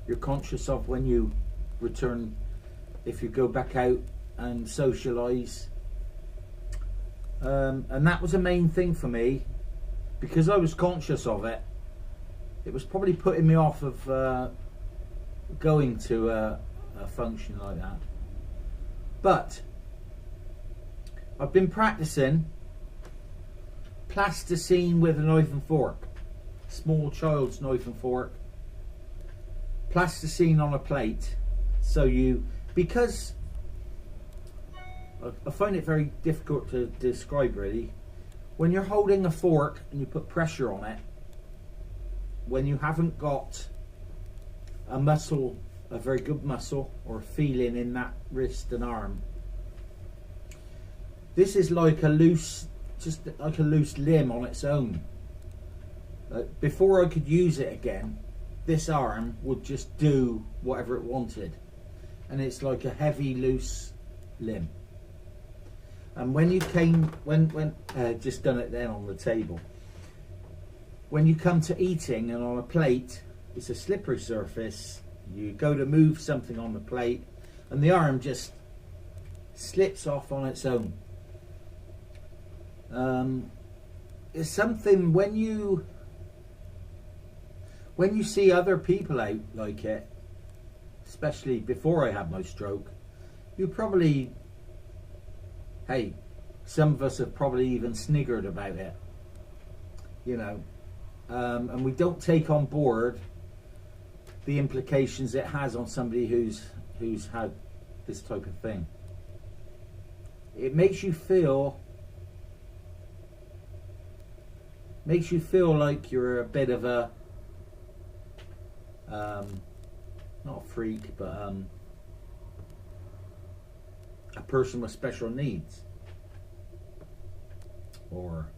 you're conscious of when you return, if you go back out and socialise. And that was a main thing for me, because I was conscious of it. It was probably putting me off of going to a function like that. But I've been practicing plasticine with a knife and fork, small child's knife and fork, plasticine on a plate. So because I find it very difficult to describe really, when you're holding a fork and you put pressure on it, when you haven't got a muscle, a very good muscle or feeling in that wrist and arm, this is like a loose, just like a loose limb on its own. Before I could use it again, this arm would just do whatever it wanted, and it's like a heavy loose limb. And when you came, just done it then on the table, when you come to eating and on a plate, it's a slippery surface. You go to move something on the plate and the arm just slips off on its own. It's something when you see other people out like it, especially before I had my stroke, you probably, hey, some of us have probably even sniggered about it, you know, and we don't take on board the implications it has on somebody who's had this type of thing. It makes you feel like you're a bit of a not a freak, but a person with special needs, or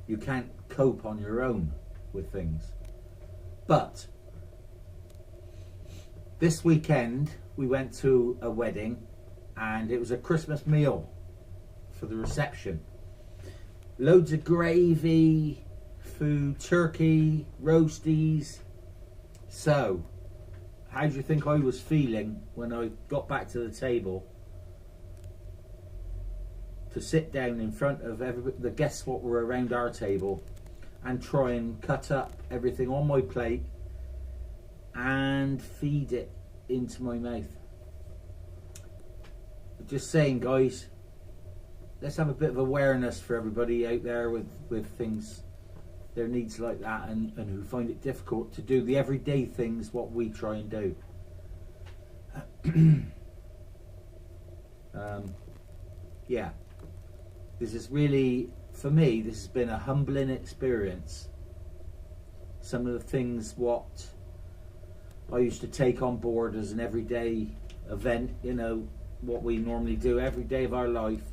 you can't cope on your own with things. But this weekend we went to a wedding, and it was a Christmas meal for the reception. Loads of gravy, food, turkey, roasties. So, how do you think I was feeling when I got back to the table to sit down in front of the guests what were around our table and try and cut up everything on my plate and feed it into my mouth? Just saying, guys, let's have a bit of awareness for everybody out there with things, their needs like that, and who find it difficult to do the everyday things what we try and do. Yeah, this is really, for me, this has been a humbling experience. Some of the things what I used to take on board as an everyday event, you know, what we normally do every day of our life.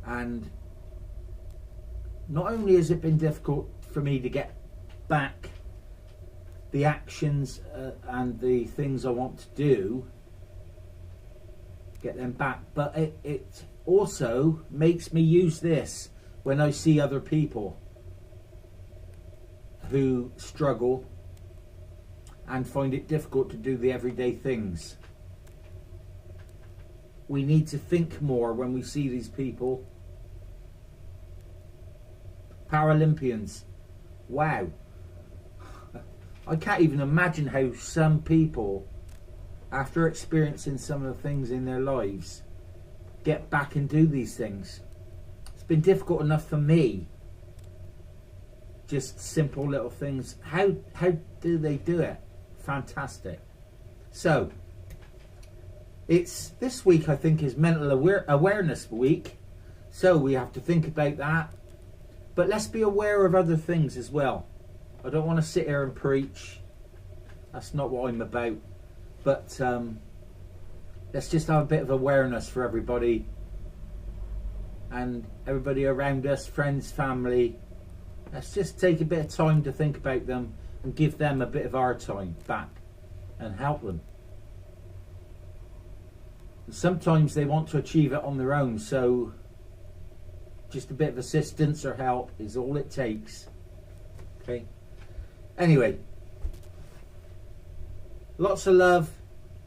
And not only has it been difficult for me to get back the actions and the things I want to do, get them back, but it also makes me use this when I see other people who struggle and find it difficult to do the everyday things. We need to think more when we see these people. Paralympians, wow. I can't even imagine how some people, after experiencing some of the things in their lives, get back and do these things. It's been difficult enough for me. Just simple little things. How do they do it? Fantastic. So, it's this week, I think, is Mental Awareness Week. So we have to think about that. But let's be aware of other things as well. I don't want to sit here and preach. That's not what I'm about. But let's just have a bit of awareness for everybody. And everybody around us, friends, family. Let's just take a bit of time to think about them and give them a bit of our time back and help them. Sometimes they want to achieve it on their own, so just a bit of assistance or help is all it takes. Okay. Anyway, Lots of love.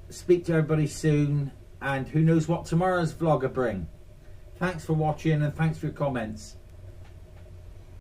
Speak to everybody soon. And who knows what tomorrow's vlog will bring. Thanks for watching and thanks for your comments.